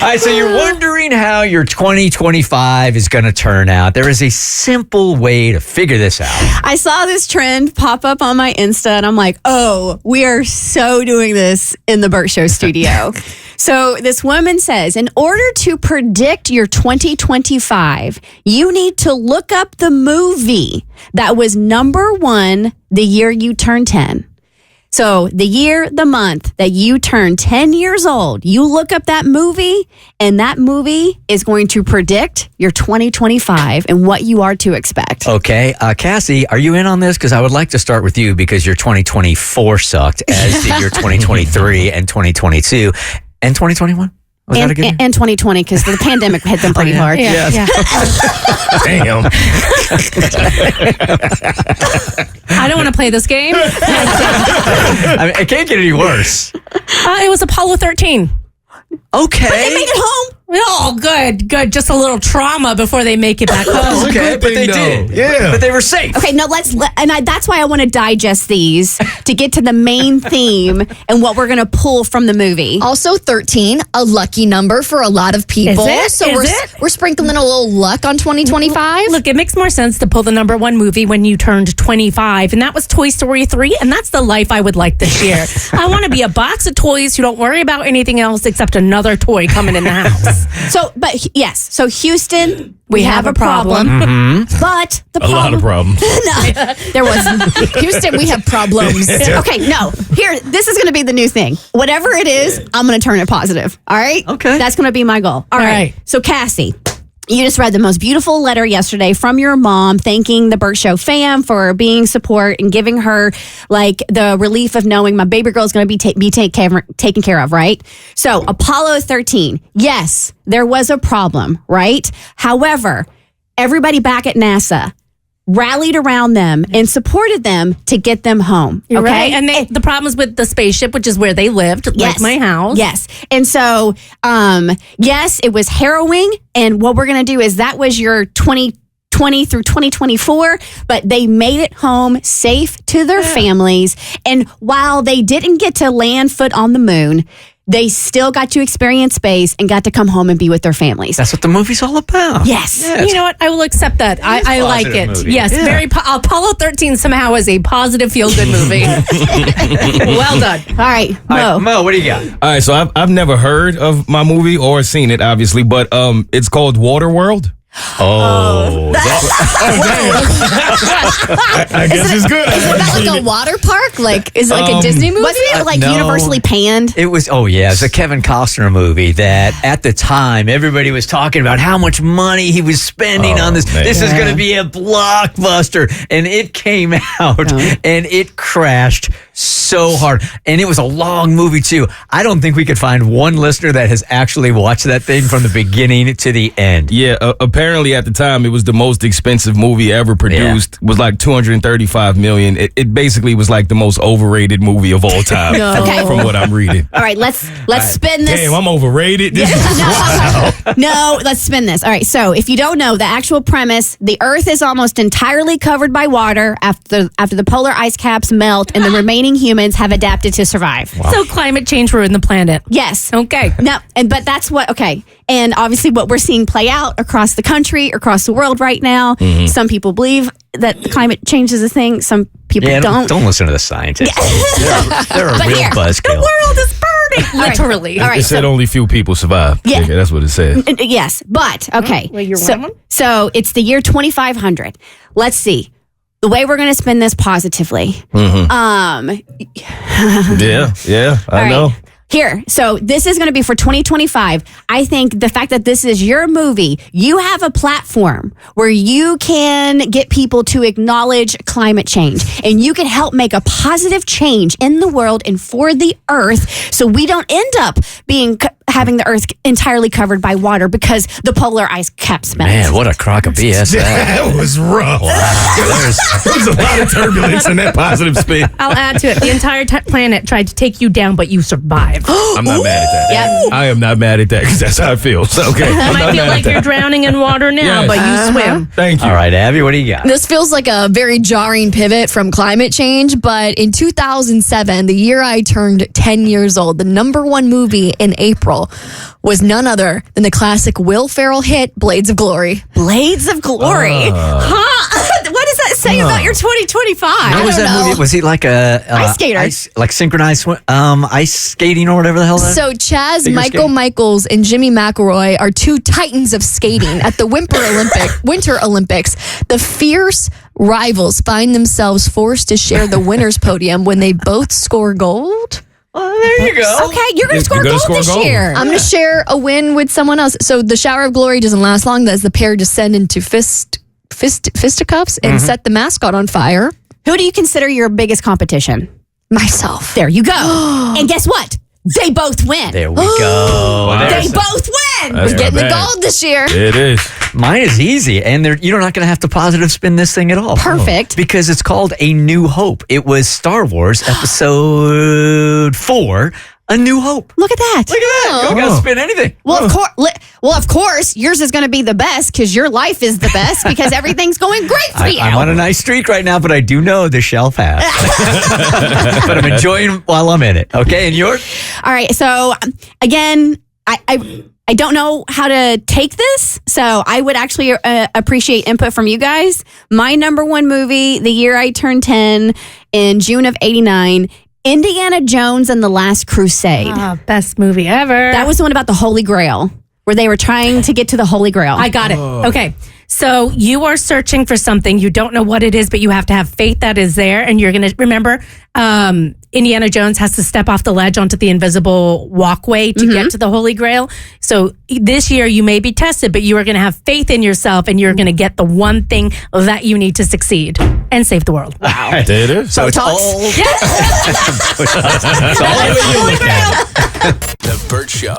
All right, so you're wondering how your 2025 is going to turn out. There is a simple way to figure this out. I saw this trend pop up on my Insta, and I'm like, oh, we are so doing this in the Bert Show studio. So this woman says, in order to predict your 2025, you need to look up the movie that was number one the year you turned 10. So the year, the month that you turn 10 years old, you look up that movie, and that movie is going to predict your 2025 and what you are to expect. Okay. Cassie, are you in on this? Because I would like to start with you because your 2024 sucked, as did your 2023 and 2022 and 2021. Was that a good year? And 2020, because the pandemic hit them pretty hard. Yeah. Damn. I don't want to play this game. I mean, it can't get any worse. It was Apollo 13. Okay. But they made it home. Oh, good. Just a little trauma before they make it back home. Okay, but they did. Yeah. But they were safe. Okay, no, that's why I want to digest these to get to the main theme and what we're going to pull from the movie. Also 13, a lucky number for a lot of people. Is it? So Is it? we're sprinkling a little luck on 2025. Look, it makes more sense to pull the number one movie when you turned 25, and that was Toy Story 3, and that's the life I would like this year. I want to be a box of toys who don't worry about anything else except another toy coming in the house. So Houston, we have a problem. Mm-hmm. But the A lot of problem. problems. No, there was. Houston, we have problems. Okay, no. Here, this is going to be the new thing. Whatever it is, I'm going to turn it positive. All right? Okay. That's going to be my goal. All right. So, Cassie, you just read the most beautiful letter yesterday from your mom, thanking the Bert Show fam for being support and giving her like the relief of knowing my baby girl is going to be taken care of, right? So Apollo 13, yes, there was a problem, right? However, everybody back at NASA rallied around them and supported them to get them home. You're okay? right. And the problem is with the spaceship, which is where they lived, like my house. Yes. And so, yes, it was harrowing. And what we're going to do is that was your 2020 through 2024, but they made it home safe to their families. And while they didn't get to land foot on the moon, they still got to experience space and got to come home and be with their families. That's what the movie's all about. Yes. Yeah, You know what? I will accept that. I like it. movie. Yes, Yeah. very. Apollo 13 somehow is a positive, feel-good movie. Well done. All right, All right, Mo. Mo, what do you got? All right, so I've never heard of my movie or seen it, obviously, but it's called Waterworld. Oh. I guess it's good. Is that like a water park? Like, is it like a Disney movie? Wasn't it like No. universally panned? It was, it's a Kevin Costner movie that at the time everybody was talking about how much money he was spending on this. man. This is going to be a blockbuster. And it came out and it crashed so hard. And it was a long movie too. I don't think we could find one listener that has actually watched that thing from the beginning to the end. Yeah, apparently at the time it was the most expensive movie ever produced. It was like $235 million. It basically was like the most overrated movie of all time. Okay. From what I'm reading. All right, let's spin this. Damn, I'm overrated. This is wow. No, let's spin this. All right, so if you don't know, the actual premise, the Earth is almost entirely covered by water after the polar ice caps melt and the remaining humans have adapted to survive. So climate change ruined the planet. Yes. Okay. No, but that's what, okay. And obviously what we're seeing play out across the country, across the world right now. Some people believe that climate change is a thing. Some people don't. Don't listen to the scientists. They're a But real here, buzzkill. The world is burning. Literally. All right, It said only few people survived. Yeah. That's what it said. Yes, but okay. Well, you're so, one of them? so it's the year 2500. Let's see. The way we're going to spin this positively. Yeah, All I right. know. Here, so this is going to be for 2025. I think the fact that this is your movie, you have a platform where you can get people to acknowledge climate change and you can help make a positive change in the world and for the earth so we don't end up having the earth entirely covered by water because the polar ice caps melt. Man, what a crock of BS that. That was rough. There was a lot of turbulence in that positive spin. I'll add to it. The entire planet tried to take you down, but you survived. I'm not mad at that. Yep. I am not mad at that because that's how it feels. Okay. It I'm might not feel mad like at you're that. drowning in water now, Yes. but you swim. Thank you. All right, Abby, what do you got? This feels like a very jarring pivot from climate change, but in 2007, the year I turned 10 years old, the number one movie in April Girl was none other than the classic Will Ferrell hit Blades of Glory. Blades of Glory. Huh? What does that say about your 2025? What was that movie? Was he like a ice skater? Like synchronized ice skating or whatever the hell that is? So Chaz Figure Michael skating. Michaels and Jimmy McElroy are two titans of skating at the Winter Olympics. The fierce rivals find themselves forced to share the winner's podium when they both score gold. Oh, there you go. Okay, you're going to score gonna gold score this gold. year. I'm going to share a win with someone else. So the shower of glory doesn't last long as the pair descend into fisticuffs and set the mascot on fire. Who do you consider your biggest competition? Myself. There you go. And guess what? They both win. There we go. Wow. They both win. That's Getting not the bad. gold this year. It is. Mine is easy, and you're not going to have to positive spin this thing at all. Perfect. Because it's called A New Hope. It was Star Wars Episode 4, A New Hope. Look at that. Look at that. You don't got to spin anything. Well, of course, yours is going to be the best because your life is the best because everything's going great for you. I'm on a nice streak right now, but I do know this shall pass. But I'm enjoying while I'm in it. Okay, and yours? All right. So again, I don't know how to take this, so I would actually appreciate input from you guys. My number one movie, the year I turned 10 in June of '89, Indiana Jones and the Last Crusade. Best movie ever. That was the one about the Holy Grail, where they were trying to get to the Holy Grail. I got it. Okay. So you are searching for something. You don't know what it is, but you have to have faith that is there. And you're going to remember Indiana Jones has to step off the ledge onto the invisible walkway to get to the Holy Grail. So this year you may be tested, but you are going to have faith in yourself and you're going to get the one thing that you need to succeed and save the world. Wow. There it is. So it's all... It's all the way you look at it. The Bert Show.